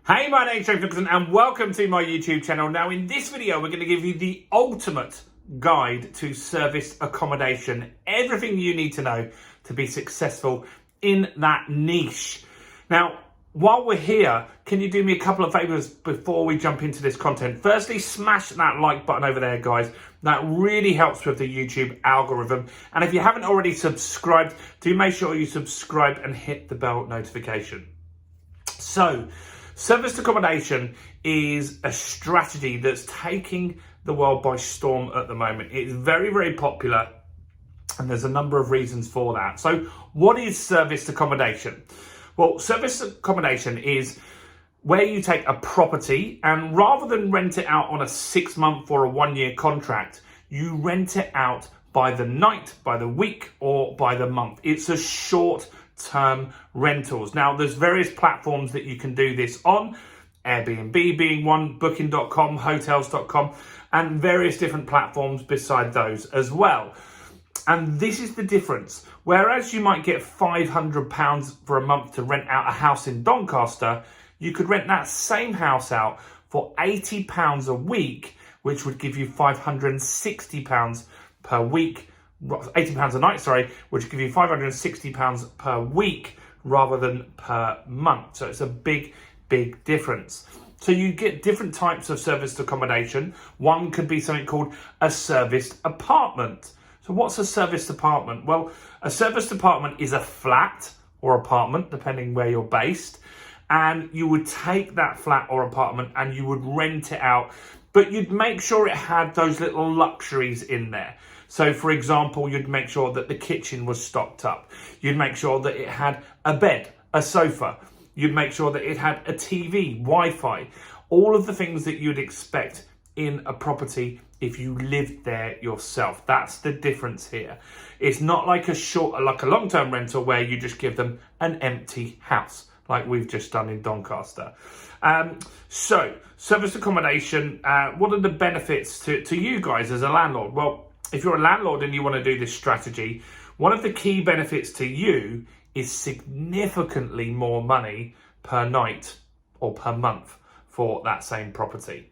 Hey, my name's James Nicholson and welcome to my YouTube channel. Now in this video, we're going to give you the ultimate guide to serviced accommodation. Everything you need to know to be successful in that niche. Now, while we're here, can you do me a couple of favors before we jump into this content? Firstly, smash that like button over there, guys. That really helps with the YouTube algorithm. And if you haven't already subscribed, do make sure you subscribe and hit the bell notification. So, serviced accommodation is a strategy that's taking the world by storm at the moment. It's very, very popular, and there's a number of reasons for that. So what is serviced accommodation? Well, serviced accommodation is where you take a property and rather than rent it out on a 6-month or a 1-year contract, you rent it out by the night, by the week, or by the month. It's a short-term rentals. Now, there's various platforms that you can do this on, AirBNB being one, booking.com, hotels.com, and various different platforms beside those as well. And this is the difference. Whereas you might get £500 for a month to rent out a house in Doncaster, you could rent that same house out for £80 a week, which would give you £560 per week, £80 a night, sorry, which would give you £560 per week rather than per month. So it's a big, big difference. So you get different types of serviced accommodation. One could be something called a serviced apartment. So what's a serviced apartment? Well, a serviced apartment is a flat or apartment, depending where you're based. And you would take that flat or apartment and you would rent it out, but you'd make sure it had those little luxuries in there. So for example, you'd make sure that the kitchen was stocked up. You'd make sure that it had a bed, a sofa. You'd make sure that it had a TV, Wi-Fi, all of the things that you'd expect in a property if you lived there yourself. That's the difference here. It's not like a long-term rental where you just give them an empty house, like we've just done in Doncaster. So, serviced accommodation, what are the benefits to you guys as a landlord? Well, if you're a landlord and you want to do this strategy, one of the key benefits to you is significantly more money per night or per month for that same property.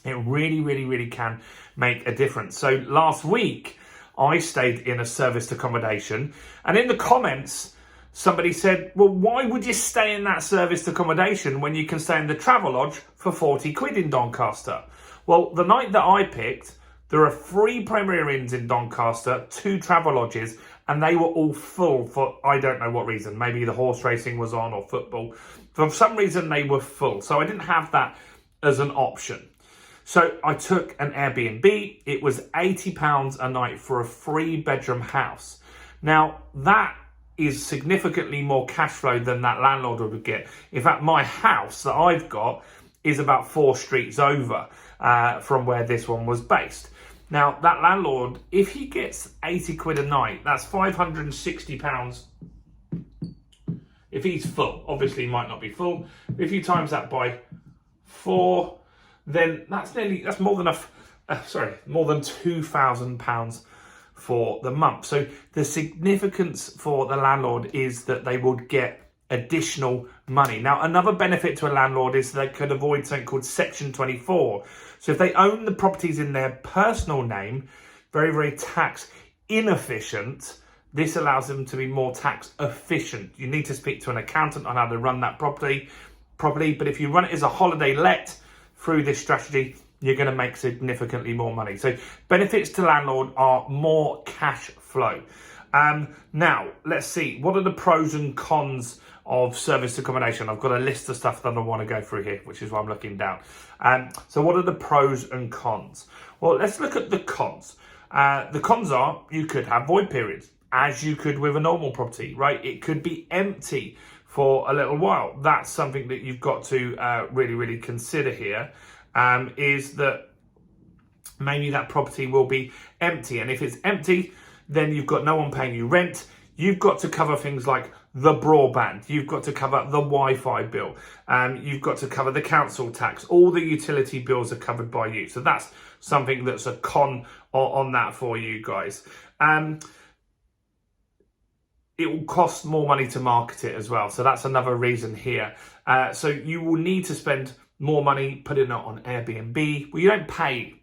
It really, really, really can make a difference. So last week, I stayed in a serviced accommodation, and in the comments, somebody said, well, why would you stay in that serviced accommodation when you can stay in the Travelodge for 40 quid in Doncaster? Well, the night that I picked, there are 3 Premier Inns in Doncaster, 2 Travelodges, and they were all full for, I don't know what reason. Maybe the horse racing was on or football. For some reason, they were full. So I didn't have that as an option. So I took an Airbnb. It was £80 a night for a 3-bedroom house. Now, that is significantly more cash flow than that landlord would get. In fact, my house that I've got is about 4 streets over from where this one was based. Now, that landlord, if he gets 80 quid a night, that's £560 if he's full. Obviously, he might not be full. If you times that by 4, then that's more than more than £2,000 for the month. So the significance for the landlord is that they would get additional money. Now, another benefit to a landlord is they could avoid something called Section 24. So if they own the properties in their personal name, very, very tax inefficient, this allows them to be more tax efficient. You need to speak to an accountant on how to run that property, but if you run it as a holiday let through this strategy, you're going to make significantly more money. So benefits to landlord are more cash flow. Now, let's see. What are the pros and cons of serviced accommodation? I've got a list of stuff that I want to go through here, which is why I'm looking down. So what are the pros and cons? Well, let's look at the cons. The cons are you could have void periods, as you could with a normal property, right? It could be empty for a little while. That's something that you've got to really, really consider here, is that maybe that property will be empty. And if it's empty, then you've got no one paying you rent. You've got to cover things like the broadband. You've got to cover the Wi-Fi bill. You've got to cover the council tax. All the utility bills are covered by you. So that's something that's a con on that for you guys. it will cost more money to market it as well. So that's another reason here. So you will need to spend more money putting it on Airbnb. Well, you don't pay.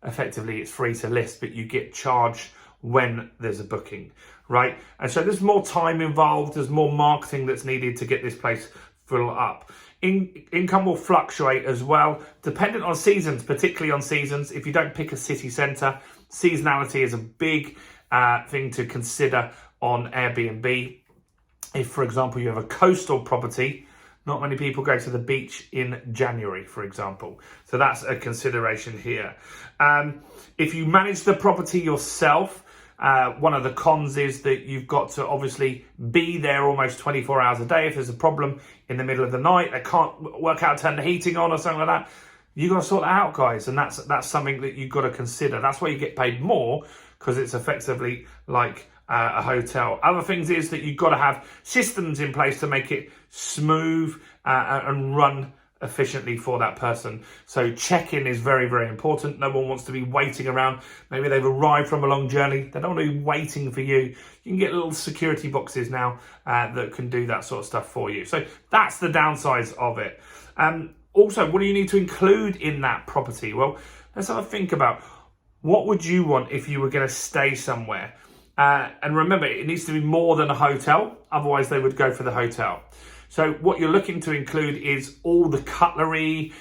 Effectively, it's free to list, but you get charged when there's a booking, right? And so there's more time involved. There's more marketing that's needed to get this place full up. Income will fluctuate as well, dependent on seasons, particularly on seasons. If you don't pick a city centre, seasonality is a big thing to consider on Airbnb. If, for example, you have a coastal property, not many people go to the beach in January, for example. So that's a consideration here. If you manage the property yourself, one of the cons is that you've got to obviously be there almost 24 hours a day. If there's a problem in the middle of the night, they can't work out, turn the heating on or something like that, you've got to sort that out, guys. And that's something that you've got to consider. That's why you get paid more, because it's effectively like a hotel. Other things is that you've got to have systems in place to make it smooth and run efficiently for that person. So check-in is very, very important. No one wants to be waiting around. Maybe they've arrived from a long journey. They don't want to be waiting for you. You can get little security boxes now that can do that sort of stuff for you. So that's the downsides of it. Also, what do you need to include in that property? Well, let's have a think about what would you want if you were going to stay somewhere. And remember, it needs to be more than a hotel. Otherwise, they would go for the hotel. So what you're looking to include is all the cutlery,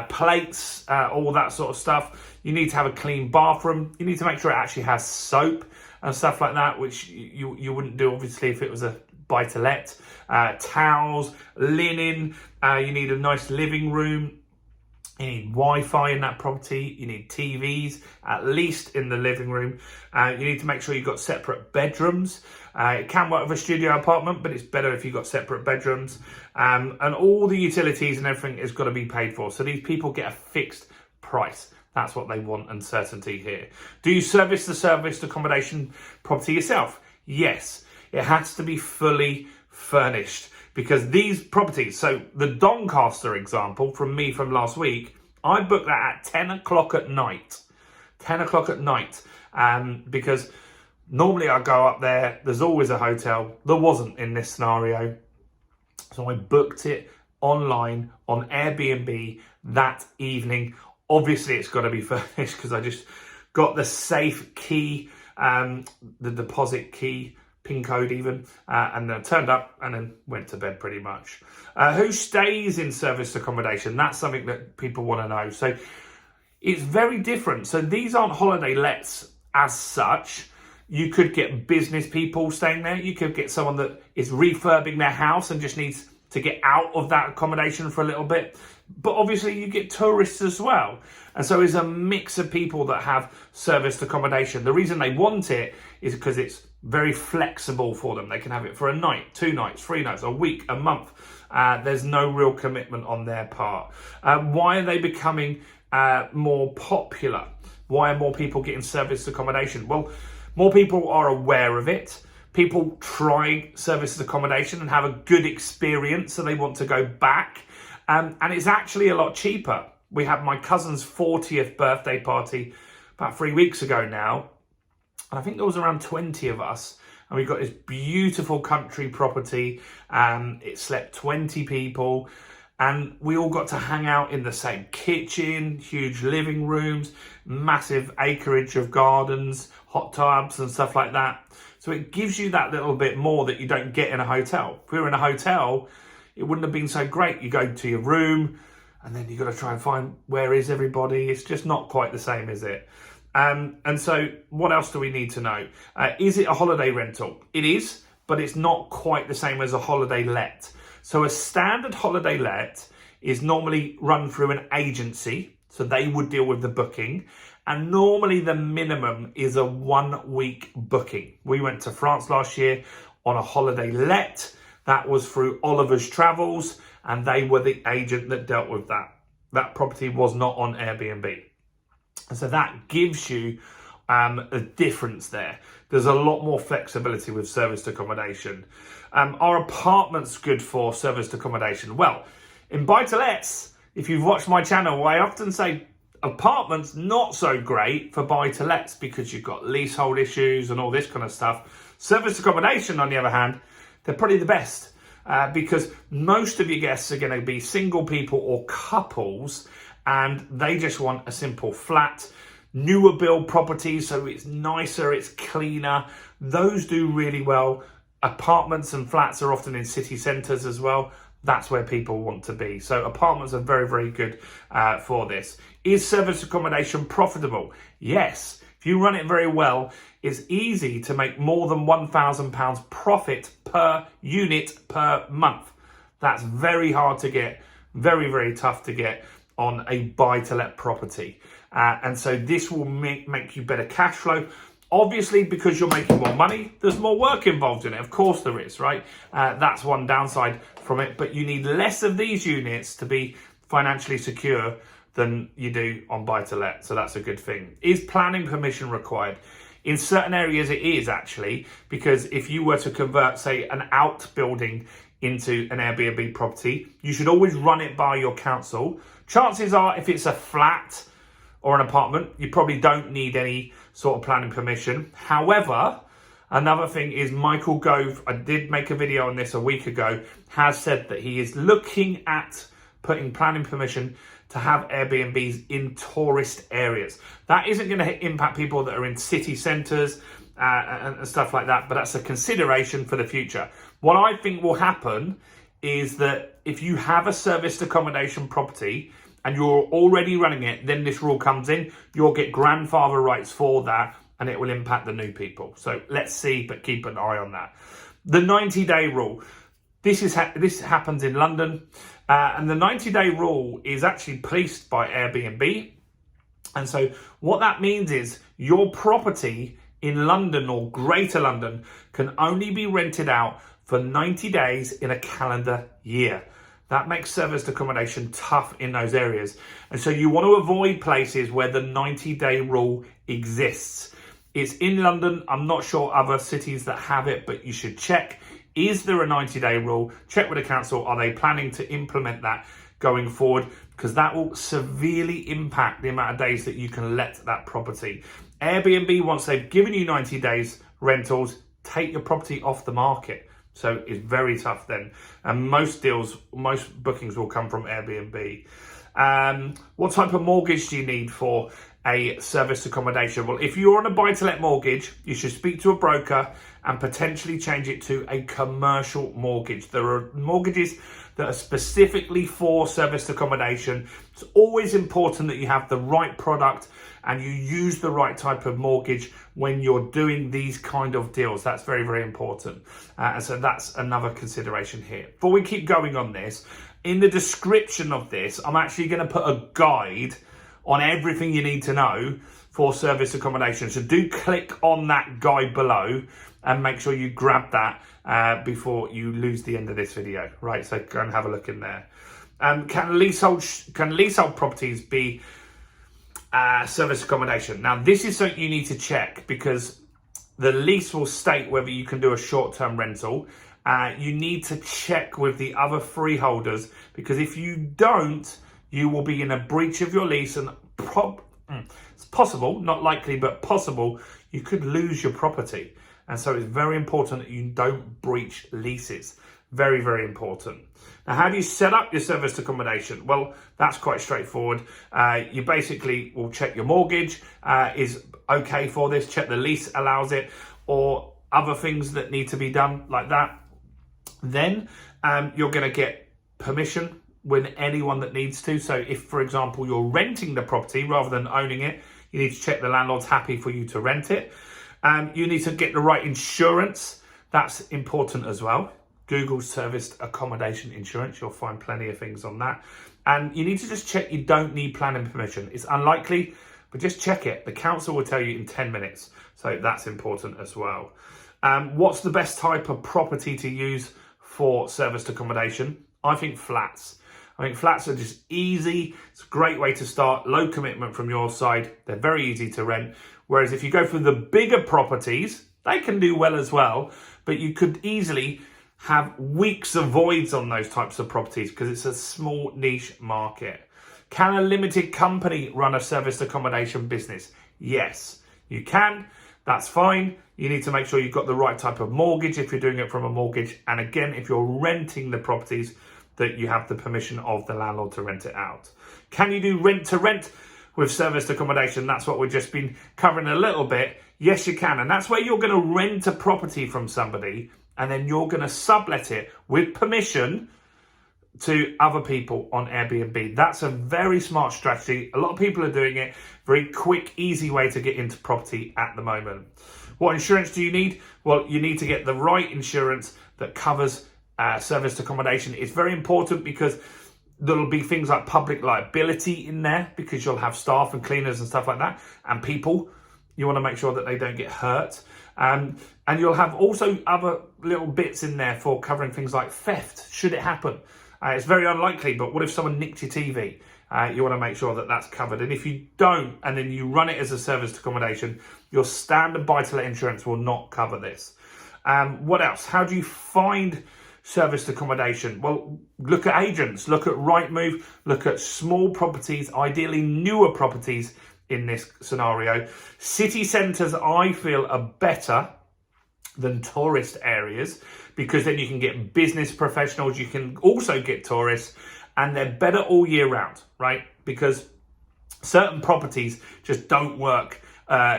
plates, all that sort of stuff. You need to have a clean bathroom. You need to make sure it actually has soap and stuff like that, which you wouldn't do, obviously, if it was a buy-to-let. Towels, linen. You need a nice living room. You need Wi-Fi in that property. You need TVs, at least in the living room. You need to make sure you've got separate bedrooms. It can work with a studio apartment, but it's better if you've got separate bedrooms. And all the utilities and everything has got to be paid for. So these people get a fixed price. That's what they want, and certainty here. Do you service the serviced accommodation property yourself? Yes. It has to be fully furnished. Because these properties, so the Doncaster example from me from last week, I booked that at 10 o'clock at night. 10 o'clock at night. Because normally I go up there, there's always a hotel. There wasn't in this scenario. So I booked it online on Airbnb that evening. Obviously, it's got to be furnished because I just got the safe key, the deposit key, PIN code even, and then turned up and then went to bed pretty much. Who stays in serviced accommodation? That's something that people want to know. So it's very different. So these aren't holiday lets as such. You could get business people staying there. You could get someone that is refurbing their house and just needs to get out of that accommodation for a little bit. But obviously you get tourists as well. And so it's a mix of people that have serviced accommodation. The reason they want it is because it's very flexible for them. They can have it for a night, 2 nights, 3 nights, a week, a month. There's no real commitment on their part. Why are they becoming more popular? Why are more people getting serviced accommodation? Well, more people are aware of it. People try serviced accommodation and have a good experience, so they want to go back. And it's actually a lot cheaper. We had my cousin's 40th birthday party about 3 weeks ago now. And I think there was around 20 of us. And we got this beautiful country property. It slept 20 people. And we all got to hang out in the same kitchen, huge living rooms, massive acreage of gardens, hot tubs and stuff like that. So it gives you that little bit more that you don't get in a hotel. If we were in a hotel, it wouldn't have been so great. You go to your room and then you've got to try and find where is everybody. It's just not quite the same, is it? And so what else do we need to know? Is it a holiday rental? It is, but it's not quite the same as a holiday let. So a standard holiday let is normally run through an agency. So they would deal with the booking. And normally the minimum is a 1 week booking. We went to France last year on a holiday let. That was through Oliver's Travels, and they were the agent that dealt with that. That property was not on Airbnb. And so that gives you a difference there. There's a lot more flexibility with serviced accommodation. Are apartments good for serviced accommodation? Well, in buy-to-lets, if you've watched my channel, I often say apartments not so great for buy-to-lets because you've got leasehold issues and all this kind of stuff. Serviced accommodation, on the other hand, they're probably the best because most of your guests are going to be single people or couples, and they just want a simple flat. Newer build properties, so it's nicer, it's cleaner. Those do really well. Apartments and flats are often in city centres as well. That's where people want to be. So apartments are very, very good for this. Is serviced accommodation profitable? Yes. If you run it very well, it's easy to make more than £1,000 profit per unit per month. That's very hard to get, very, very tough to get on a buy-to-let property. And so this will make you better cash flow. Obviously, because you're making more money, there's more work involved in it. Of course there is, right? That's one downside from it. But you need less of these units to be financially secure than you do on buy-to-let. So that's a good thing. Is planning permission required? In certain areas it is actually, because if you were to convert, say, an outbuilding into an Airbnb property, you should always run it by your council. Chances are, if it's a flat or an apartment, you probably don't need any sort of planning permission. However, another thing is Michael Gove, I did make a video on this a week ago, has said that he is looking at putting planning permission to have Airbnbs in tourist areas. That isn't going to impact people that are in city centres and stuff like that, but that's a consideration for the future. What I think will happen is that if you have a serviced accommodation property and you're already running it, then this rule comes in, you'll get grandfather rights for that, and it will impact the new people. So let's see, but keep an eye on that. The 90-day rule. This happens in London, and the 90-day rule is actually policed by Airbnb. And so what that means is your property in London or Greater London can only be rented out for 90 days in a calendar year. That makes serviced accommodation tough in those areas. And so you want to avoid places where the 90-day rule exists. It's in London. I'm not sure other cities that have it, but you should check. Is there a 90-day rule? Check with the council. Are they planning to implement that going forward? Because that will severely impact the amount of days that you can let that property. Airbnb, once they've given you 90 days rentals, take your property off the market. So it's very tough then. And most bookings will come from Airbnb. What type of mortgage do you need for a serviced accommodation? Well, if you're on a buy-to-let mortgage, you should speak to a broker and potentially change it to a commercial mortgage. There are mortgages that are specifically for serviced accommodation. It's always important that you have the right product and you use the right type of mortgage when you're doing these kind of deals. That's very, very important. And so that's another consideration here. Before we keep going on this, in the description of this, I'm actually going to put a guide on everything you need to know for serviced accommodation. So do click on that guide below and make sure you grab that before you lose the end of this video. Right, so go and have a look in there. Can leasehold properties be serviced accommodation? Now, this is something you need to check because the lease will state whether you can do a short-term rental. You need to check with the other freeholders because if you don't, you will be in a breach of your lease and it's possible, not likely, but possible, you could lose your property. And so it's very important that you don't breach leases. Very, very important. Now, how do you set up your serviced accommodation? Well, that's quite straightforward. You basically will check your mortgage is okay for this, check the lease allows it, or other things that need to be done like that. Then you're going to get permission with anyone that needs to. So if, for example, you're renting the property rather than owning it, you need to check the landlord's happy for you to rent it. You need to get the right insurance. That's important as well. Google serviced accommodation insurance. You'll find plenty of things on that. And you need to just check you don't need planning permission. It's unlikely, but just check it. The council will tell you in 10 minutes. So that's important as well. What's the best type of property to use for serviced accommodation? I think flats. I think flats are just easy. It's a great way to start. Low commitment from your side. They're very easy to rent. Whereas if you go for the bigger properties, they can do well as well. But you could easily have weeks of voids on those types of properties because it's a small niche market. Can a limited company run a serviced accommodation business? Yes, you can. that's fine. You need to make sure you've got the right type of mortgage if you're doing it from a mortgage. And again, if you're renting the properties, that you have the permission of the landlord to rent it out. Can you do rent to rent with serviced accommodation? That's what we've just been covering a little bit. Yes, you can. And that's where you're going to rent a property from somebody and then you're going to sublet it with permission to other people on Airbnb. That's a very smart strategy. A lot of people are doing it. Very quick, easy way to get into property at the moment. What insurance do you need? Well, you need to get the right insurance that covers serviced accommodation. It's very important because there'll be things like public liability in there because you'll have staff and cleaners and stuff like that and people. You want to make sure that they don't get hurt. And you'll have also other little bits in there for covering things like theft, should it happen. It's very unlikely, but what if someone nicked your TV? You want to make sure that that's covered. And if you don't, and then you run it as a serviced accommodation, your standard buy-to-let insurance will not cover this. What else? How do you find serviced accommodation? Well, look at agents, look at Rightmove, look at small properties, ideally newer properties in this scenario. City centres, I feel, are better than tourist areas because then you can get business professionals, you can also get tourists, and they're better all year round, right? Because certain properties just don't work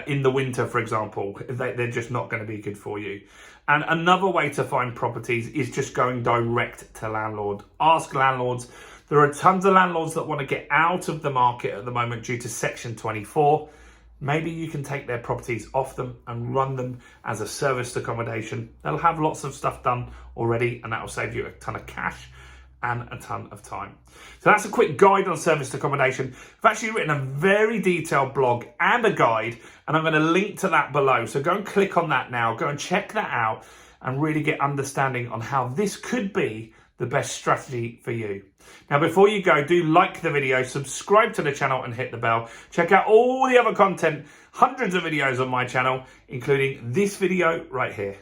in the winter, for example. They're just not going to be good for you. And another way to find properties is just going direct to landlord. Ask landlords. There are tons of landlords that want to get out of the market at the moment due to Section 24. Maybe you can take their properties off them and run them as a serviced accommodation. They'll have lots of stuff done already and that will save you a ton of cash and a ton of time. So that's a quick guide on serviced accommodation. I've actually written a very detailed blog and a guide, and I'm going to link to that below. So go and click on that now, go and check that out and really get understanding on how this could be the best strategy for you. Now, before you go, do like the video, subscribe to the channel and hit the bell. Check out all the other content, hundreds of videos on my channel, including this video right here.